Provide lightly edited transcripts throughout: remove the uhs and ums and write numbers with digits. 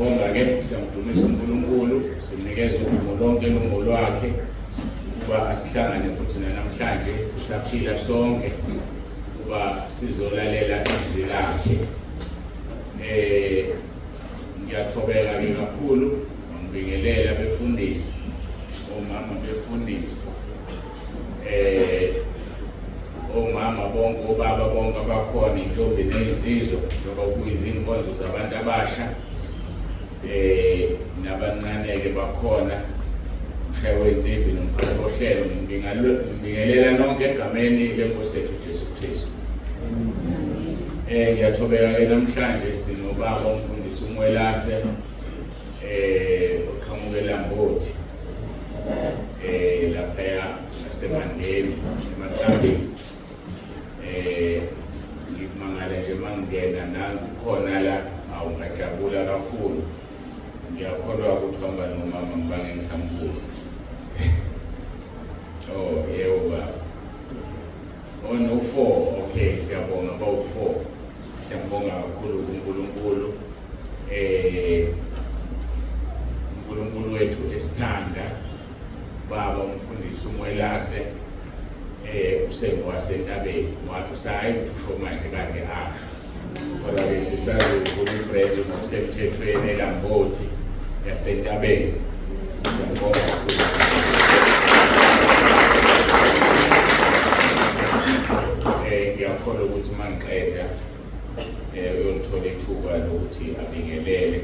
siyambonga-ke, siyamdumisa uNkulunkulu, simnikeza udumo lonke elungu lwakhe ukuba asihlangane futhi namhlanje sisaphila sonke ukuba sizolalela izwi lakhe. Ngiyathobeka-ke kakhulu ngibingelela befundisi, omama befundisi, omama bonke, obaba bonke abakhona, intombi ney'nsizwa njengoba kuyizinkonzo zabantu abasha, nabancane-ke bakhona, umshayi wensimbi nomphathi wohlelo. Ngibingelela nonke egameni lenkosi yethu uJesu Kristu. Ngiyathobeka-ke namhlanje sinobaba umfundisi uMwelase oqhamukela Mbothi laphaya nasemandeni emaqabeni. Ngimangala nje mangingena nangikhona la, ngajabula kakhulu. Ngiyakholwa ukuthi hamba nomama ngibange ngisambuza. Yebo baba. No 4, okay, siyabonga bawu-4. Siyambonga kakhulu uNkulunkulu. uNkulunkulu wethu esithanda, baba umfundisi uMwelase, usengowasentabeni, wakusayi ukuthi usho manje kade asho. Kodwa-ke sisazi ukuthi iBread ngokusemthethweni eLambothi yasentabeni. Siyambonga kakhulu. Ngiyakholwa ukuthi uma ngiqeda uyolithola ithuba lokuthi abingelele.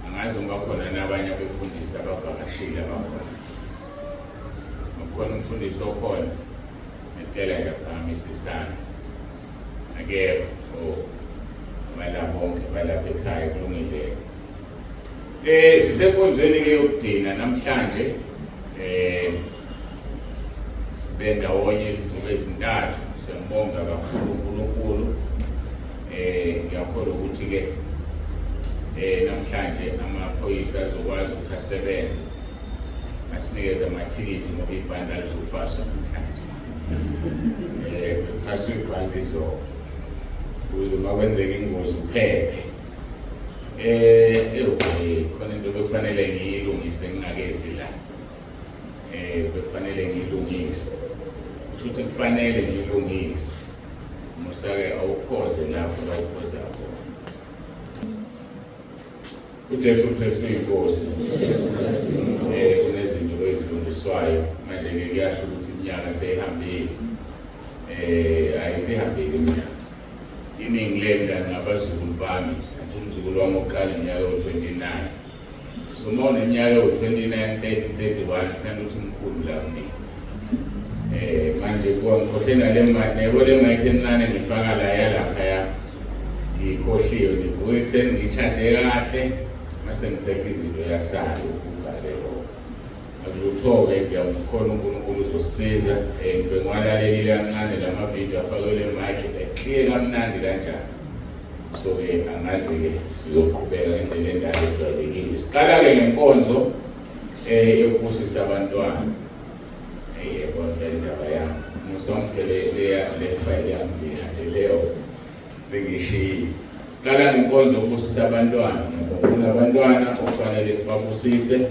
Angazi uma khona nabanye abefundisi abavakashile abakhona. Ukhona umfundisi okhona, ngicela nje aphakamisa isandla. Akekho abalapha bonke balapha ekhaya kulungile. Sisenkonzweni-ke yokugcina namhlanje. Sibe ndawonye izinsuku ezintathu. Siyambonga kakhulu uNkulunkulu. Ngiyakholwa ukuthi-ke namhlanje amaphoyisa azokwazi ukuthi asebenze, asinikeze amathikithi ngoba ibhanda lizofaswa namhlanje. Faswa ibhanda izolo ukuze uma kwenzeka ingozi uphephe. Khona into bekufanele ngiyilungise ngingakezi la. Bekufanele ngiyilungise. Kusho ukuthi kufanele ngiyilungise. Musa-ke awukhoze lapho la ukhoze khona. uJesu Kristu uyinkosi. Kunezinto ezilungiswayo manje-ke kuyasho ukuthi iminyaka seyihambile. Ayisihambile iminyaka. Iningi lengane ngabazukulu bami, umzukulu wami oqala iminyaka ewu-29. So uma uneminyaka ewu-29, 30, 31, kufanele ukuthi mkhulu la kumina. Manje ngikhohle nale mayikhi encane ngifaka la yalaphaya, ngiyikhohliwe, ngivuke ekuseni ngiyitshaje kahle, mase ngibheka izinto yasala ukugaleyo. Akulutho-ke ngiyamkhona uNkulunkulu uzosisiza. Ngibengiwalalelile kancane lamavidiyo afakelwe emayikhi ekliye kamnandi kanjani. So-ke angazi-ke sizoqhubeka ngendlela endala ejwayelekile. Siqala-ke ngenkonzo yokubusisa abantwana. Yebo, indaba yami musonke le file yami leyo sengishiyile. Siqala ngenkonzo yokubusisa abantwana. Kunabantwana okufanele sibabusise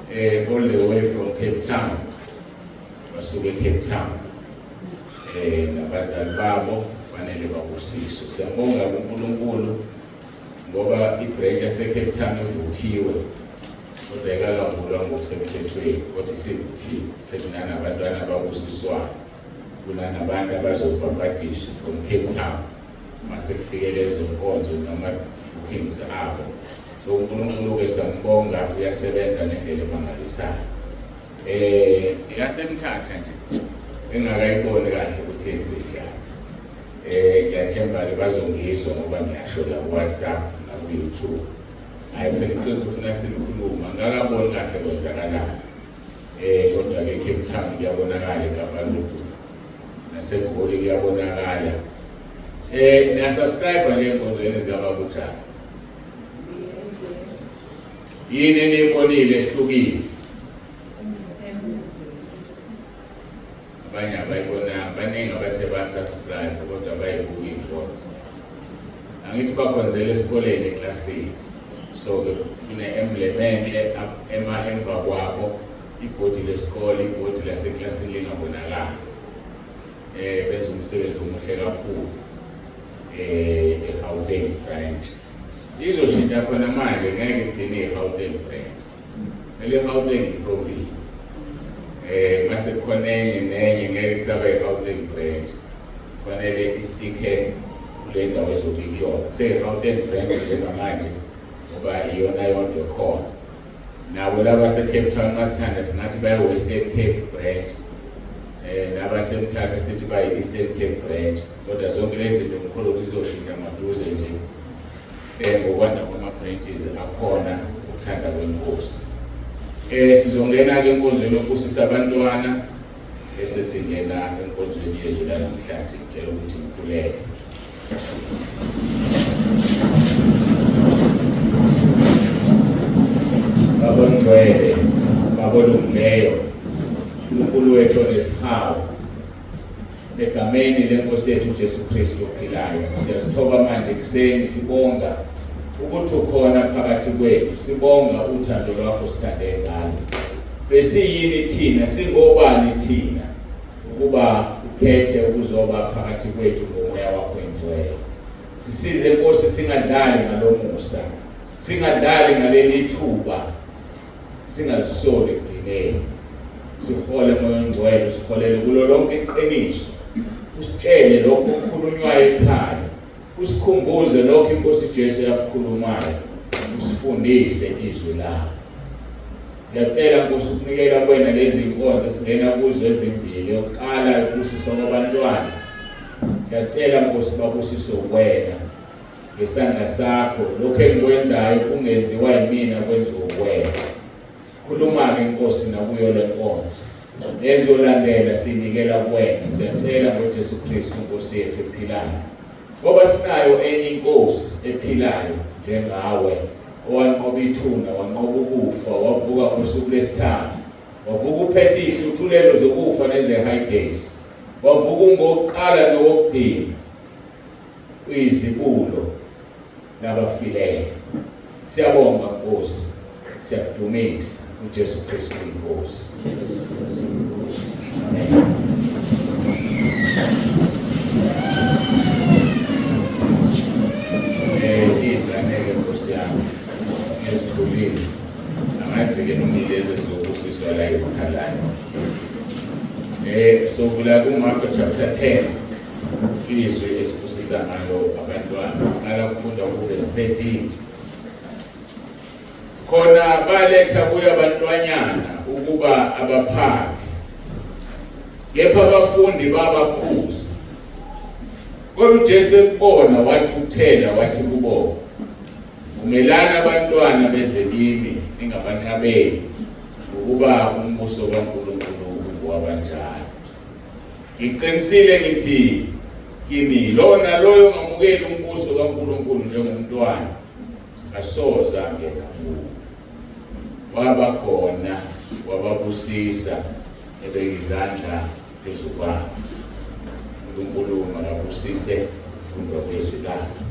all the way from Cape Town. Basuke eCape Town. Nabazali babo kufanele babusiswe. Siyabonga uNkulunkulu ngoba iBread yaseCape Town ivuthiwe. Kodwa ikakavulwa ngokusemthethweni, kodwa isivuthiwe. Sekunanabantwana ababusiswayo. Kunanabantu abazobhabhadiswa from Cape Town. Mase kufike lezo nkonzo noma bookings abo. So uNkulunkulu-ke siyambonga, uyasebenza ngendlela emangalisayo. Yasemthatha nje engakayiboni kahle ukuthi yenze njani. Ngiyathemba-ke bazongizwa ngoba ngiyasho la ku-WhatsApp naku-YouTube. Hayi phela iqiniso ufuna silikhuluma, ngakaboni kahle kwenzakalani. Kodwa-ke eCape Town kuyabonakala eKapalutu, naseGoli kuyabonakala. Niyasubscribe nje enkonzweni zikababutshana. Yini eniyibonile ehlukile? Abanye abayibonanga, baningi abathe basubscribe kodwa abayibuki inkonzo. angithi bakhonzela esikoleni eklasini. So kune-emblem enhle emva kwabo, ibhodi lesikole, ibhodi laseklasini lingabonakala. Benza umsebenzi omuhle kakhulu e-Gauteng branch. Izoshintsha khona manje, ngeke kugcine i-Gauteng branch. Ele-Gauteng i-province. Mase khona enye ngeke kusaba i-Gauteng branch. Kufanele istikhe kule ndawo ezobe ikuyona. Se-Gauteng branch njengamanje ngoba iyona yonke khona. Nabo laba base-Cape Town masithanda singathi bayi-Western Cape branch. Nabasemthatha sithi bayi-Eastern Cape branch. Kodwa zonke lezi zinto ngikhona ukuthi zizoshintsha maduze nje. Ngokwanda kwama-branches akhona ukuthanda kwenkosi. Sizongena-ke enkonzweni yokubusisa abantwana bese singena enkonzweni yezwe lanamhlanje. Ngicela ukuthi ngikhuleke. Babongcwele, babolungileyo, uNkulunkulu wethu onesihawu, egameni lenkosi yethu uJesu Kristu ophilayo, siyazithoba manje kuseni sibonga ukuthi ukhona phakathi kwethu, sibonga uthando lwakho sithande ngalo. Besiyini thina, singobani thina ukuba ukhethe ukuzoba phakathi kwethu ngomoya wakho engcwele. Sisize Nkosi singadlali ngalomusa, singadlali ngaleli thuba, singazisoli ekugcineni. Sihole moya ngcwele, siholele kulo lonke iqiniso, usitshele lokho okukhulunywayo ekhaya, usikhumbuze lokho inkosi Jesu yakukhulumayo, usifundise izwi lakho. Ngiyacela Nkosi ukunikela kwena lezi inkonzo singena kuzo ezimbili. Yokuqala ukubusiswa kwabantwana. Ngiyacela Nkosi babusiswe wena ngesandla sakho, lokho engikwenzayo kungenziwa yimina, kwenziwa wena. Khuluma-ke Nkosi nakuyo le nkonzo. Ezolandela sinikela kuwena. Siyacela ngoJesu Kristu Nkosi yethu ephilayo. Ngoba sinayo enye inkosi ephilayo njengawe, owanqoba ithuna, wanqoba ukufa, wavuka ngosuku lwesithathu, wavuka uphethe ihluthulelo zokufa neze-high days, wavuka ungokuqala nowokugcina, uyizibulo labafileyo. Siyabonga Nkosi, siyakudumisa uJesu Kristu inkosi. Amen. Ingane-ke Nkosi yami ezithulile, angazi-ke nomilezi ezokubusiswa la ezikhalayo. Sokula kuMarko chapter 10, izwi esibusisa ngalo abantwana. Siqala kufunda kuverse 13. Khona baletha kuye abantwanyana ukuba abaphathi, kepha abafundi babaphuza. Kodwa uJesu ekubona wathi ukuthela, wathi kubona, vumelana abantwana beze kimi, ningabanqabeli ukuba umbuso kaNkulunkulu ungowabanjalo. Ngiqinisile ngithi kimi, lona loyo ongamukeli umbuso kaNkulunkulu njengomntwana asoze angena kuwo. Waba khona, wababusisa, ebeka izandla phezu kwabo. uNkulunkulu makabusise kumbe kwezwi lakhe.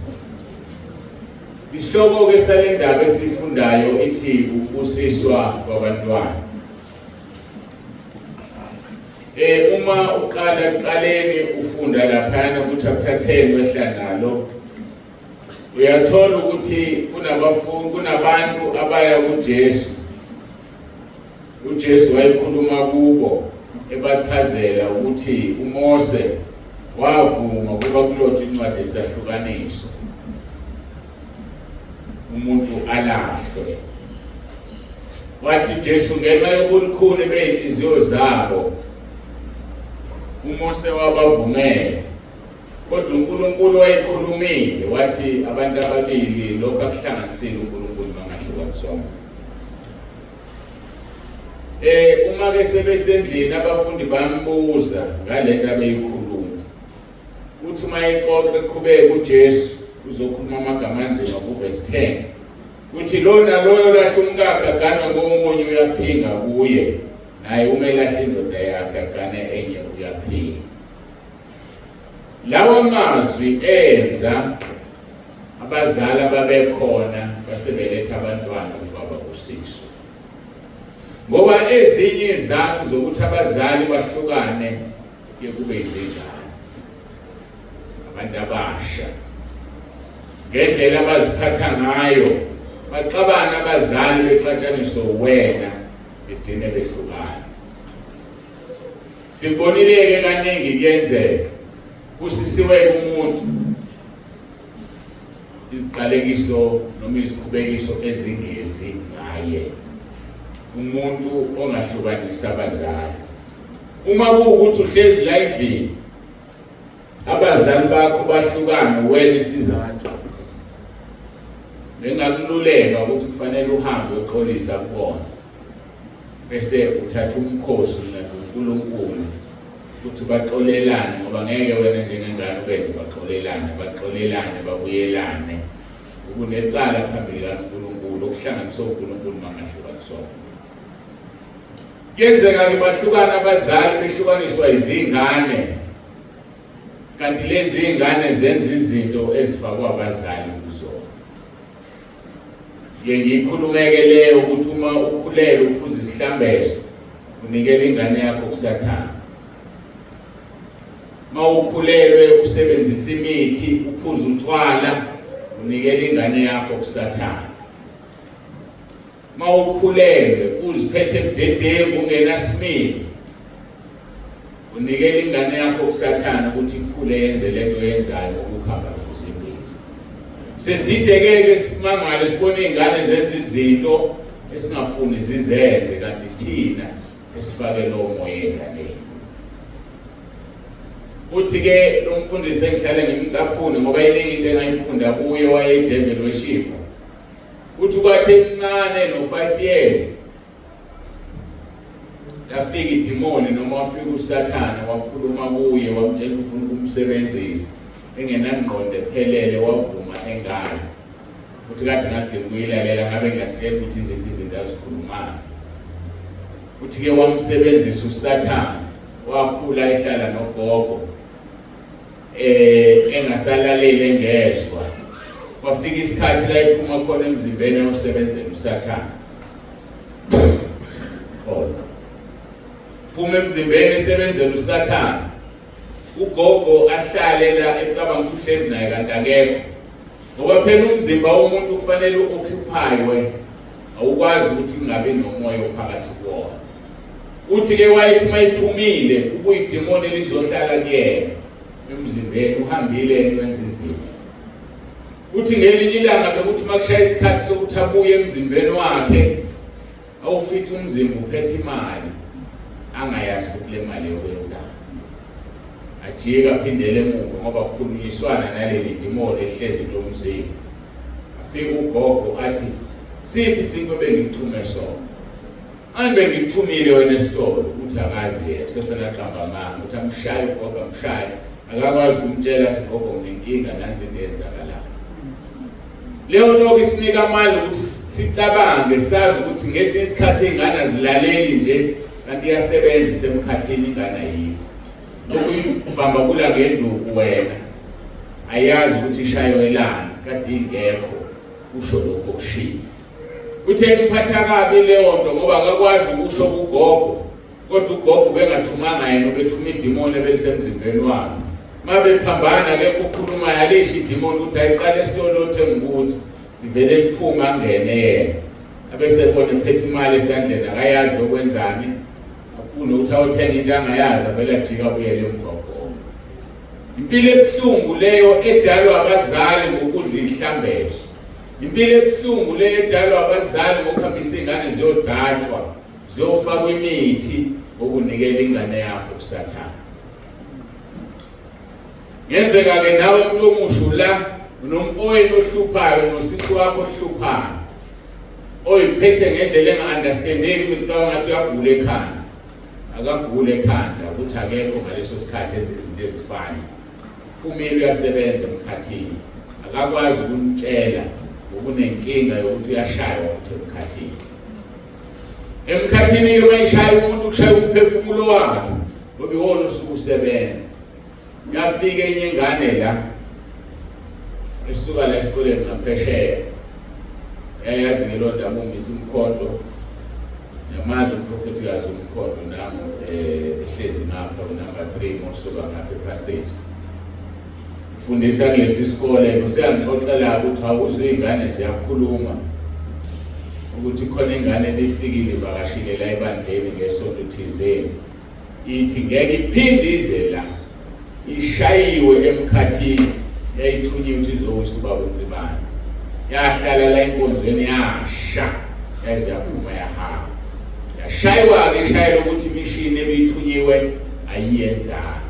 Isihloko-ke sale ndaba esifundayo ithi ukubusiswa kwabantwana. Uma uqala ekuqaleni ufunda laphana ku-chapter 10 wehla nalo, uyathola ukuthi kunabantu abaya kuJesu. uJesu wayekhuluma kubo ebachazela ukuthi uMose wavuma kuba kulotshwe incwadi esahlukaniso umuntu alahlwe. Wathi Jesu ngenxa yobukhulu bey'nhliziyo zabo uMose wabavumela, kodwa uNkulunkulu wayekhulumile wathi abantu ababili lokhu akuhlanganisile uNkulunkulu bangahlukaniswa. Uma-ke sebesendlini abafundi bambuza ngalento abeyikhuluma. Uthi uma ixoxa eqhubeka uJesu uzokhuluma amagama anzima kuverse 10. Uthi lona loyo lahle umkakhe aganwe ngomunye uyaphinga kuye, naye uma elahle indoda yakhe agane enye uyaphinga. Lawa mazwi enza abazali ababekhona basebeletha abantwana kwabusiswa. Ngoba ezinye izathu zokuthi abazali bahlukane ke kube izingane, abantu abasha, ngendlela abaziphatha ngayo, baxabana abazali bexatshaniswa wena begcine behlukana. Sibonile-ke kaningi kuyenzeka kusisiwe umuntu iziqalekiso noma izikhubekiso ezingezi ngaye, umuntu ongahlukanisa abazali. Uma kuwukuthi uhlezi la endlini abazali bakho bahlukane, wena isizathu bengakululeka ukuthi kufanele uhambe uxolisa kubona, bese uthatha umkhosi uNkulunkulu ukuthi baxolelane, ngoba ngeke wena njengengane ubenze baxolelane babuyelane ukunecala phambili kaNkulunkulu okuhlanganiswa uNkulunkulu mangahlukaniswa. Kuyenzeka-ke bahlukana abazali behlukaniswa izingane, kanti lezi ingane zenza izinto ezifakwa abazali kuzona. Ngiyikhulumeke leyo ukuthi uma ukhulelwe uphuza isihlambezo unikela ingane yakho kuSathane. Uma ukhulelwe usebenzisa imithi uphuza utshwala unikela ingane yakho kuSathane. Uma ukhulelwe uziphethe budedengu ungenasimilo unikela ingane yakho kuSathane ukuthi ikhule yenze lento yenzayo ukuhamba futhi imbiza. Sesidideke-ke simangale sibone iy'ngane zenza izinto esingafuni zizenze, kanti thina esifake lowo moya enganeni. Uthi-ke lo mfundisi engihlale ngimcaphune ngoba iningi into engayifunda kuye wayeyidembe worship. Uthi kwathi emncane no-5 years yafika idimoni noma wafika uSathane wakhuluma kuye wamtshela ufuna ukumsebenzisa engenangqondo ephelele, wavuma engazi ukuthi kade ngade kuyilalela ngabe ngiyakutshela ukuthi iziphi izinto azikhulumayo. Uthi-ke wamsebenzisa uSathane, wakhula ehlala nogogo engasalaleli engezwa. Kwafika isikhathi la iphuma khona emzimbeni awusebenzela uSathane. Phuma emzimbeni esebenzela uSathane, ugogo ahlale la ecabanga ukuthi uhlezi naye kanti akekho. Ngoba phela umzimba womuntu kufanele uoccupywe, awukwazi ukuthi kungabi nomoya ophakathi kuwona. Uthi-ke wayethi mayiphumile ukuyidimoni lizohlala kuyena emzimbeni, uhambile wenza izinto. Uthi ngelinye ilanga bekuthi makushaya isikhathi sokuthi abuye emzimbeni wakhe awufithi umzimba uphethe imali angayazi ukuthi le mali yokwenzani. Ajike aphindele emuva ngoba kukhulunyiswana naleli dimoni ehlezi kulo mzimba. Afika ugogo athi, siphi isinto bengithume sona? Angibe ngikuthumile wena esitolo. Uthi akazi yena, sefuna aqamba amanga ukuthi amshaye ugogo, amshaye. Akakwazi ukumtshela athi gogo nginenkinga nansi into eyenzakalayo. Leyo nto isinika amandla ukuthi sicabange, sazi ukuthi ngesinye isikhathi iy'ngane azilaleli nje kanti iyasebenza isemkhathini ingane ayikho. Lokuyibambakula ngenduku wena ayazi ukuthi ishayelana kade ingekho, usho lokho okushilo. Uthe imphatha kabi leyo nto ngoba akakwazi ukusho kugogo, kodwa ugogo bengathumanga yena, ubethuma idimoni ebelisemzimbeni wakhe. Uma bephambana-ke ukhuluma yalisho idimoni ukuthi ayiqale esitolo othenga ukuthi ivele liphuma angene yena. Abesebona ephethe imali esandleni akayazi okwenzani, kunokuthi awuthenga into angayazi avele ajika abuyele emva kogogo. Impilo ebuhlungu leyo edalwa abazali ngokudla ihlambezo. Impilo ebuhlungu leyo edalwa abazali ngokuhambisa iy'ngane ziyodatshwa, ziyofakwa imithi ngokunikela ingane yakho kuSathane. Ngenzeka-ke nawe umuntu omusha la unomfowenu ohluphayo nosisi wakho ohluphayo oyiphethe ngendlela enga-understandeki ucabanga ngathi uyagula ekhanda. Akagula ekhanda, ukuthi akekho ngaleso sikhathi enza izinto ezifana. Phumile uyasebenza emkhathini, akakwazi ukumtshela ukunenkinga yokuthi uyashaywa futhi emkhathini. Emkhathini-ke mayishaya umuntu kushaya umphefumulo wakhe ngoba iwona usuke usebenza. Yafika enye ingane la esuka la esikoleni ngaphesheya yayazi ngelonda Mumbisi Mkhonto namazi umprofetikazi uMkhonto nami ehlezi ngapha unumber 3 mosuka ngapha ePassage ufundisa kulesi sikole useyangixoxela ukuthi awuzingane ziyakhuluma ukuthi khona ingane ebifikile ivakashile la ebandleni ngesonto thizeni ithi ngeke iphinde ize la ishayiwe emkhathini yayithunyiwe ukuthi izowisa ubaba uNzimana yahlala la enkonzweni yasha yaze yaphuma yahamba yashaywa-ke ishayela ukuthi imishini ebiyithunyiwe ayiyenzanga.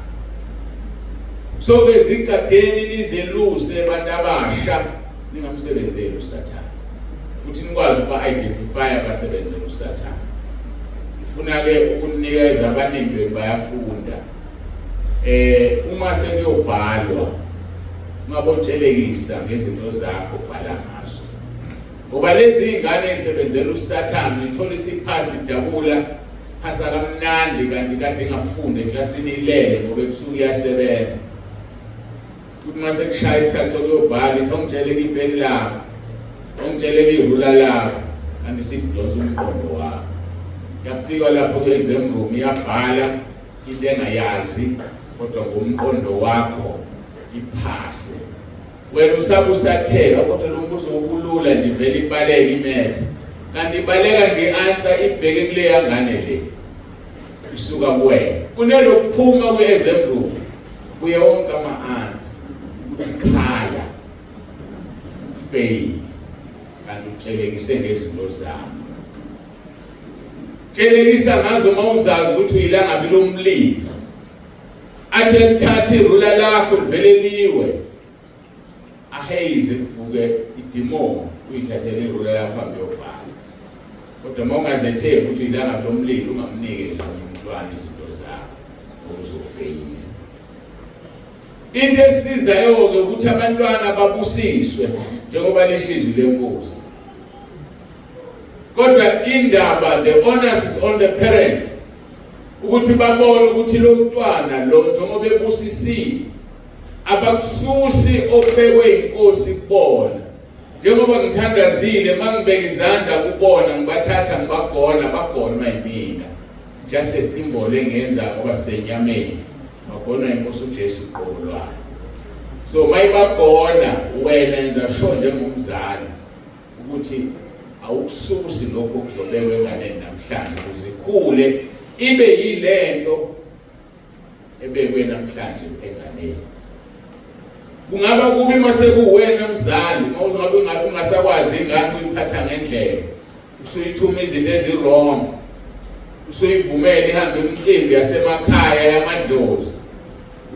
So bezigadeni nizeluse abantu abasha ningamsebenzeli uSathane futhi nikwazi ukuba-identify abasebenzela uSathane. Ngifuna-ke ukunikeza abaningi bayafunda uma sekuyobhalwa ungabotshelekisa ngezinto zakho bhala ngazo ngoba lezi ingane ezisebenzela uSathane nithola isiphasi idabula phasa kamnandi kanti kade ingafunda eklasini ilele ngoba ebusuku iyasebenza kuthi uma sekushaya isikhathi sokuyobhala ithi ongitsheleke ipeni lakho ongitsheleke irula lakho kanti sikudonsa umqondo wakho yafika lapho ku-exam room iyabhala into engayazi kodwa ngomqondo wakho iphase wena usabe usatheka kodwa lo mbuzo wokulula nje vele ibaleke imethe kanti ibaleka nje answer ibheke kule yangane le isuka kuwena kunelokuphuma kwi-exam room kuye wonke ama-answer ukuthi khala fail kanti utshelekise ngezinto zakho tshelekisa ngazo uma uzazi ukuthi uyilangabi lomlilo athi lithatha irula lakho livele liwe aheize kuvuke idimoni uyithathele irula lakho hambe yobhala kodwa uma ungazethembi ukuthi uyilangabi lomlilo ungamnikezi umntwana izinto zakho okuzofeyila. Into esizayo-ke ukuthi abantwana babusiswe njengoba lishizwe lenkosi kodwa indaba the onus is on the parents ukuthi babone ukuthi lo mntwana lo njengoba ebusisile abakususi obekwe inkosi kubona njengoba ngithandazile mangibeka izandla kubona ngibathatha ngibagona bagona mayimina it's just a symbol engenza ngoba senyameni bagona inkosi uJesu uqolwayo. So mayibagona wena enza sure njengomzali ukuthi awukususi lokho kuzobekwe enganeni namhlanje ukuzikhule ibe yilento ebekwe namhlanje enganeni. Kungaba kubi mase kuwena mzali ngabe ungasakwazi ingane uyiphatha ngendlela usuyithuma izinto ezirong usuyivumela ihambe emicimbi yasemakhaya yamadlozi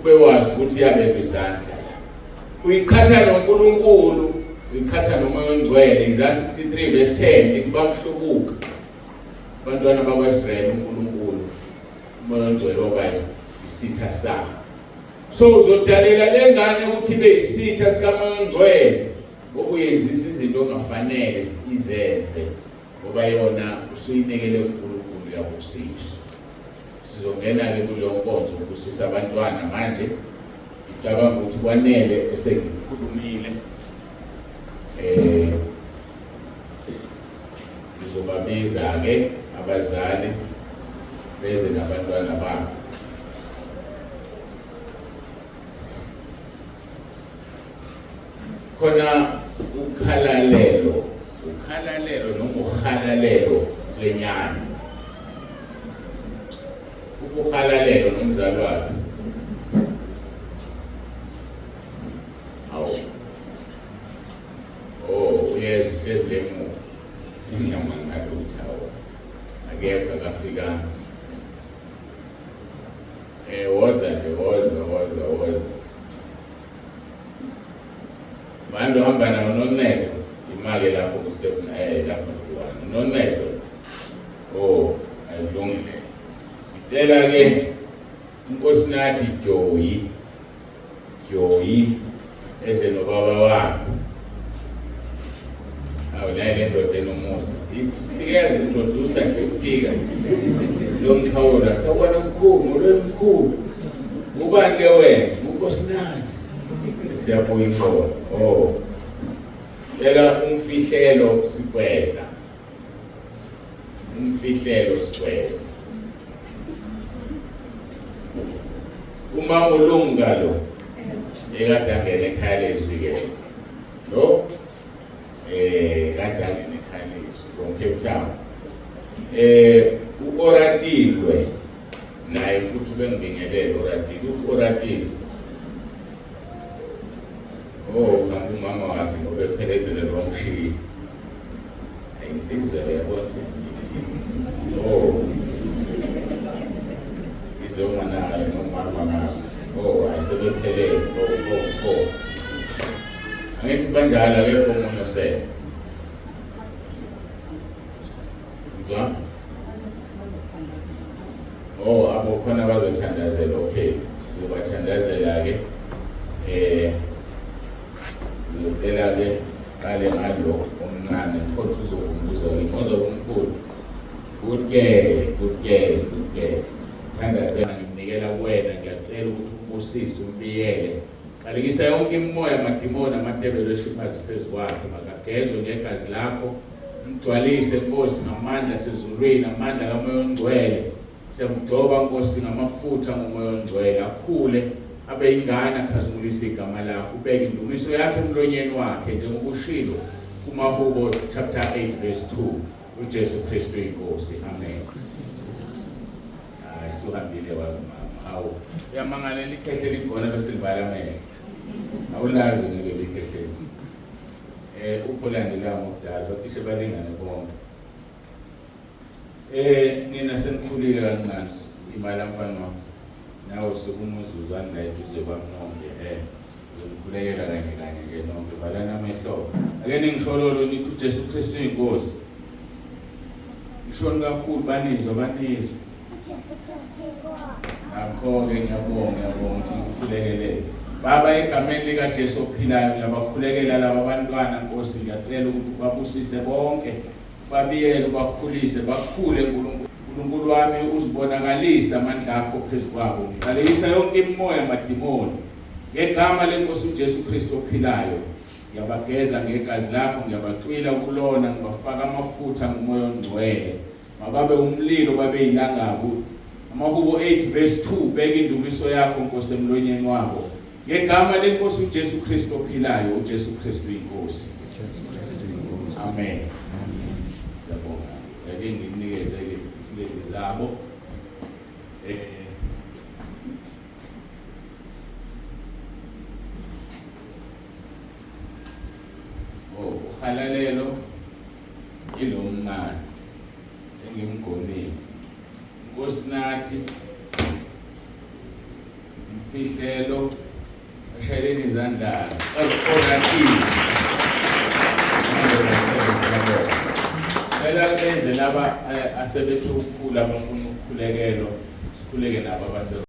ube wazi ukuthi iyabekwa izandla uyiqhatha noNkulunkulu uyikhatha nomoya ongcwele. Isaiah 63 verse 10 ithi bamhlubuka abantwana bakwa-Israyeli uNkulunkulu umoya ongcwele waba isitha sakhe. So uzodalela le ngane ukuthi ibe isitha sikamoya ongcwele ngokuyenzisa izinto ongafanele izenze ngoba yona usuyinekele uNkulunkulu yabusiswa. Sizongena-ke kuleyo nkonzo ukubusisa abantwana manje ngicabanga ukuthi kwanele esengikhulumile ngizobabiza-ke abazali beze nabantwana babo. Khona ukhalalelo noma uhalalelo ncwenyana. Ukuhalalelo nomzali wakhe yes, hlezi le mu singiyamangala ukuthi akekho akafika woza bantu hamba nawo noNcedo imake lapho kuStephen lapho kuwana noNcedo ayilungile ngicela-ke inkosi nathi Joyi eze nobaba wakho naye le ndoda enomusa ifike introduce nje ufika zongixhawula sawubona mkhulu ngolweni mkhulu ubani ke wena uNkosi nathi Siyabuya inkomo. Oh. Phela umfihlelo sikweza. Umfihlelo sikweza. Uma ulunga lo ekade angene ekhaya lezwi-ke lo kade angene ekhaya lezwi from Cape Town. U-Oratilwe naye futhi ubengibingelele u-Oratilwe. Oh, kanti umama wakhe ngoba ephelezele lo mshiyi. Insizwa yabona. Oh. Izomanayo nomama nayo. Oh, ayisebephelele. Oh. Angithi kanjalo akekho umuntu osele. Ngizwa? Oh, abo khona bazothandazela. Okay. Sizobathandazela-ke. Ngicela-ke siqale ngalo omncane kodwa uzokhumbuzwa ngozoba omkhulu. Good-ke. Sithandazela ngimnikela kuwena, ngiyacela ukuthi ubusise umbiyele. Qalekisa yonke imimoya amadimoni amatebelo eshimazi phezu kwakhe, makagezwe ngegazi lakho. Mgcwalise Nkosi ngamandla sezulwini, amandla kaMoya oNgcwele. Siyamgcoba Nkosi ngamafutha ngoMoya oNgcwele, akhule abe ingane akhazimulise igama lakho, ubeke indumiso yakhe emlonyeni wakhe njengoba ushilo kuMahubo chapter 8 verse 2. uJesu Kristu inkosi. Amen. Suhambile wamama. Awu. Uyamangalela ikhehle ligona bese livala amehlo. Awulazi ngeke likhehle nje. Ukulandela ngokudala bathishe balingane bonke. Nina senikhulile kancane imali amfana nawe sokumuzuzana la eduze kwamnonke uzokhulekela kanye nje nonke balana amehlo. Ake ningisholo nithi uJesu Kristu inkosi. Ngishona kakhulu banizwa. Akho-ke ngiyabonga ukuthi ngikukhulekele. Baba, egameni likaJesu ophilayo ngiyabakhulekela laba bantwana Nkosi, ngiyacela ukuthi babusise bonke, babiyele, bakhulise, bakhule uNkulunkulu wami, uzibonakalisa amandla akho phezu kwabo. Ngiqalekisa yonke imimoya amadimoni ngegama leNkosi uJesu Kristu ophilayo. Ngiyabageza ngegazi lakho, ngiyabacwila kulona, ngibafaka amafutha ngoMoya oNgcwele. Mababe umlilo, babe ilangabu. Amahubo 8 verse 2, beka indumiso yakho Nkosi emlonyeni wabo. Ngegama leNkosi uJesu Kristu ophilayo, uJesu Kristu inkosi. Amen. Siyabonga. Ake nginikezele ifleti zabo. Uhalalelo ilomncane engimgonile. Nkosi nathi imfihlelo ashayeleni izandla Oratilwe. Phela benze laba asebethe ukukhula abafuna ukukhulekelwa, sikhuleke nabo abase